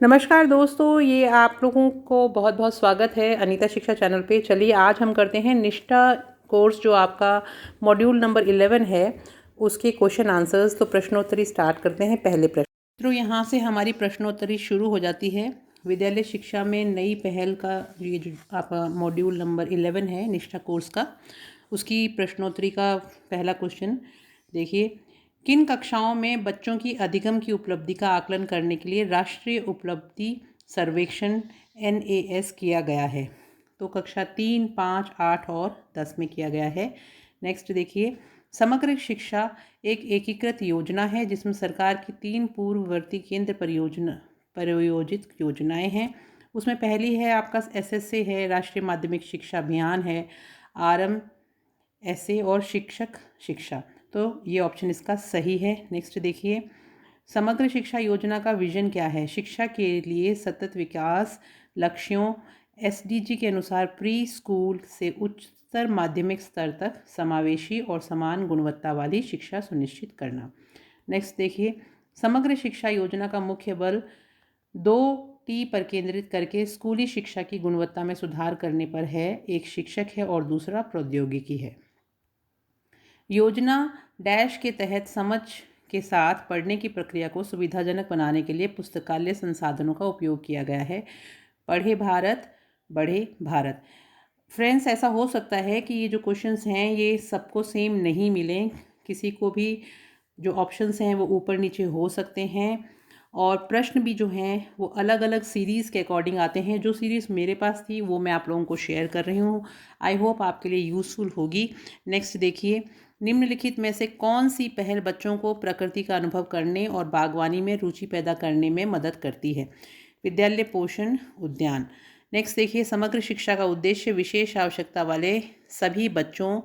नमस्कार दोस्तों, ये आप लोगों को बहुत बहुत स्वागत है अनीता शिक्षा चैनल पे। चलिए आज हम करते हैं निष्ठा कोर्स जो आपका मॉड्यूल नंबर 11 है उसके क्वेश्चन आंसर्स। तो प्रश्नोत्तरी स्टार्ट करते हैं। पहले प्रश्न, तो यहाँ से हमारी प्रश्नोत्तरी शुरू हो जाती है। विद्यालय शिक्षा में नई पहल का ये जो आपका मॉड्यूल नंबर 11 है निष्ठा कोर्स का, उसकी प्रश्नोत्तरी का पहला क्वेश्चन देखिए। किन कक्षाओं में बच्चों की अधिगम की उपलब्धि का आकलन करने के लिए राष्ट्रीय उपलब्धि सर्वेक्षण NAS किया गया है? तो कक्षा 3, 5, 8 और 10 में किया गया है। नेक्स्ट देखिए, समग्र शिक्षा एक एकीकृत योजना है जिसमें सरकार की 3 पूर्ववर्ती केंद्र प्रायोजित योजनाएं हैं। उसमें पहली है आपका SSA है, राष्ट्रीय माध्यमिक शिक्षा अभियान है, RMSA और शिक्षक शिक्षा। तो ये ऑप्शन इसका सही है। नेक्स्ट देखिए, समग्र शिक्षा योजना का विजन क्या है? शिक्षा के लिए सतत विकास लक्ष्यों SDG के अनुसार प्री स्कूल से उच्चतर माध्यमिक स्तर तक समावेशी और समान गुणवत्ता वाली शिक्षा सुनिश्चित करना। नेक्स्ट देखिए, समग्र शिक्षा योजना का मुख्य बल 2T पर केंद्रित करके स्कूली शिक्षा की गुणवत्ता में सुधार करने पर है। एक शिक्षक है और दूसरा प्रौद्योगिकी है। योजना डैश के तहत समझ के साथ पढ़ने की प्रक्रिया को सुविधाजनक बनाने के लिए पुस्तकालय संसाधनों का उपयोग किया गया है। पढ़े भारत बढ़े भारत। फ्रेंड्स, ऐसा हो सकता है कि ये जो क्वेश्चंस हैं ये सबको सेम नहीं मिलें, किसी को भी जो ऑप्शंस हैं वो ऊपर नीचे हो सकते हैं और प्रश्न भी जो हैं वो अलग अलग सीरीज़ के अकॉर्डिंग आते हैं। जो सीरीज़ मेरे पास थी वो मैं आप लोगों को शेयर कर रही हूँ। आई होप आपके लिए यूज़फुल होगी। नेक्स्ट देखिए, निम्नलिखित में से कौन सी पहल बच्चों को प्रकृति का अनुभव करने और बागवानी में रुचि पैदा करने में मदद करती है? विद्यालय पोषण उद्यान। नेक्स्ट देखिए, समग्र शिक्षा का उद्देश्य विशेष आवश्यकता वाले सभी बच्चों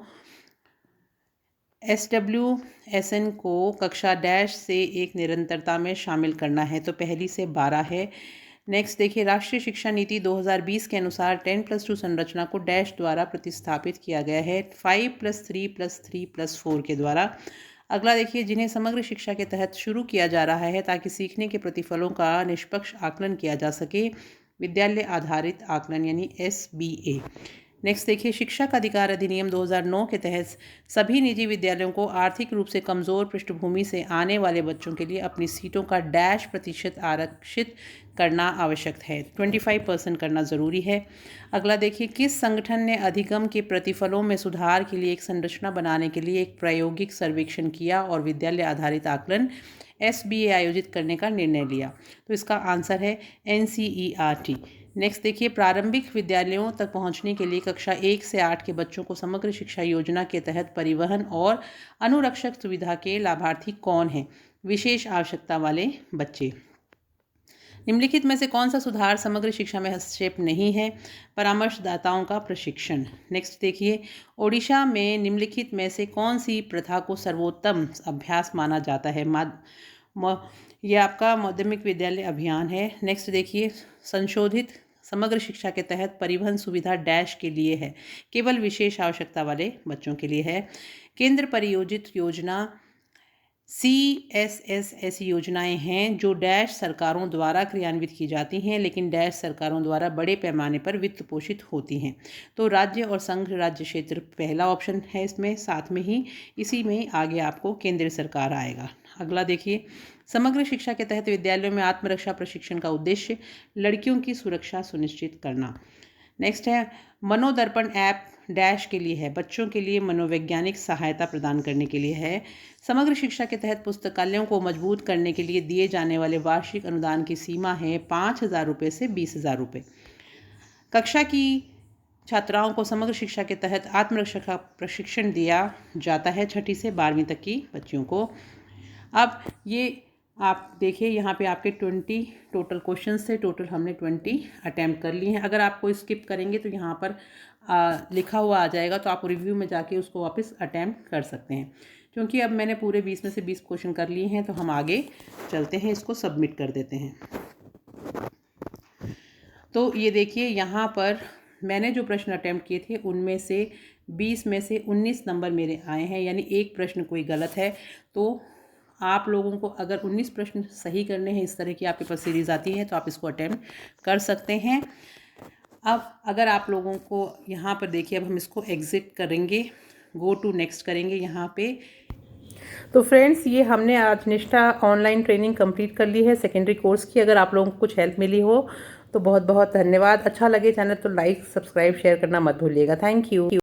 SWSN को कक्षा डैश से एक निरंतरता में शामिल करना है। तो पहली से 12 है। नेक्स्ट देखिए, राष्ट्रीय शिक्षा नीति 2020 के अनुसार 10+2 संरचना को डैश द्वारा प्रतिस्थापित किया गया है 5+3+3+4 के द्वारा। अगला देखिए, जिन्हें समग्र शिक्षा के तहत शुरू किया जा रहा है ताकि सीखने के प्रतिफलों का निष्पक्ष आकलन किया जा सके, विद्यालय आधारित आकलन यानी SBA। नेक्स्ट देखिए, शिक्षक अधिकार अधिनियम 2009 के तहत सभी निजी विद्यालयों को आर्थिक रूप से कमज़ोर पृष्ठभूमि से आने वाले बच्चों के लिए अपनी सीटों का डैश प्रतिशत आरक्षित करना आवश्यक है। 25% करना ज़रूरी है। अगला देखिए, किस संगठन ने अधिगम के प्रतिफलों में सुधार के लिए एक संरचना बनाने के लिए एक प्रायोगिक सर्वेक्षण किया और विद्यालय आधारित आकलन SBA आयोजित करने का निर्णय लिया? तो इसका आंसर है NCERT। नेक्स्ट देखिए, प्रारंभिक विद्यालयों तक पहुंचने के लिए कक्षा 1 से 8 के बच्चों को समग्र शिक्षा योजना के तहत परिवहन और अनुरक्षक सुविधा के लाभार्थी कौन हैं? विशेष आवश्यकता वाले बच्चे। निम्नलिखित में से कौन सा सुधार समग्र शिक्षा में हस्तक्षेप नहीं है? परामर्शदाताओं का प्रशिक्षण। नेक्स्ट देखिए, ओडिशा में निम्नलिखित में से कौन सी प्रथा को सर्वोत्तम अभ्यास माना जाता है? यह आपका माध्यमिक विद्यालय अभियान है। नेक्स्ट देखिए, संशोधित समग्र शिक्षा के तहत परिवहन सुविधा डैश के लिए है? केवल विशेष आवश्यकता वाले बच्चों के लिए है। केंद्र परियोजित योजना CSS ऐसी योजनाएं हैं जो डैश सरकारों द्वारा क्रियान्वित की जाती हैं लेकिन डैश सरकारों द्वारा बड़े पैमाने पर वित्त पोषित होती हैं। तो राज्य और संघ राज्य क्षेत्र पहला ऑप्शन है इसमें, साथ में ही इसी में आगे आपको केंद्र सरकार आएगा। अगला देखिए, समग्र शिक्षा के तहत विद्यालयों में आत्मरक्षा प्रशिक्षण का उद्देश्य लड़कियों की सुरक्षा सुनिश्चित करना। नेक्स्ट है, मनोदर्पण ऐप डैश के लिए है? बच्चों के लिए मनोवैज्ञानिक सहायता प्रदान करने के लिए है। समग्र शिक्षा के तहत पुस्तकालयों को मजबूत करने के लिए दिए जाने वाले वार्षिक अनुदान की सीमा है 5,000 रुपये से 20,000 रुपये। कक्षा की छात्राओं को समग्र शिक्षा के तहत आत्मरक्षा का प्रशिक्षण दिया जाता है 6ठी से 12वीं तक की बच्चियों को। अब ये आप देखिए, यहाँ पे आपके 20 टोटल क्वेश्चंस थे। टोटल हमने 20 अटैम्प्ट कर लिए हैं। अगर आप कोई स्किप करेंगे तो यहाँ पर लिखा हुआ आ जाएगा, तो आप रिव्यू में जाके उसको वापस अटैम्प्ट कर सकते हैं। क्योंकि अब मैंने पूरे 20 में से 20 क्वेश्चन कर लिए हैं तो हम आगे चलते हैं, इसको सबमिट कर देते हैं। तो ये देखिए, यहाँ पर मैंने जो प्रश्न अटैम्प्ट किए थे उनमें से 20 में से 19 नंबर मेरे आए हैं, यानी एक प्रश्न कोई गलत है। तो आप लोगों को अगर 19 प्रश्न सही करने हैं, इस तरह की आपके पास सीरीज़ आती है तो आप इसको अटेम्प्ट कर सकते हैं। अब अगर आप लोगों को यहाँ पर देखिए, अब हम इसको एग्ज़िट करेंगे, गो टू नेक्स्ट करेंगे यहाँ पे। तो फ्रेंड्स, ये हमने आज निष्ठा ऑनलाइन ट्रेनिंग कंप्लीट कर ली है सेकेंडरी कोर्स की। अगर आप लोगों को कुछ हेल्प मिली हो तो बहुत बहुत धन्यवाद। अच्छा लगे चैनल तो लाइक, सब्सक्राइब, शेयर करना मत भूलिएगा। Thank you.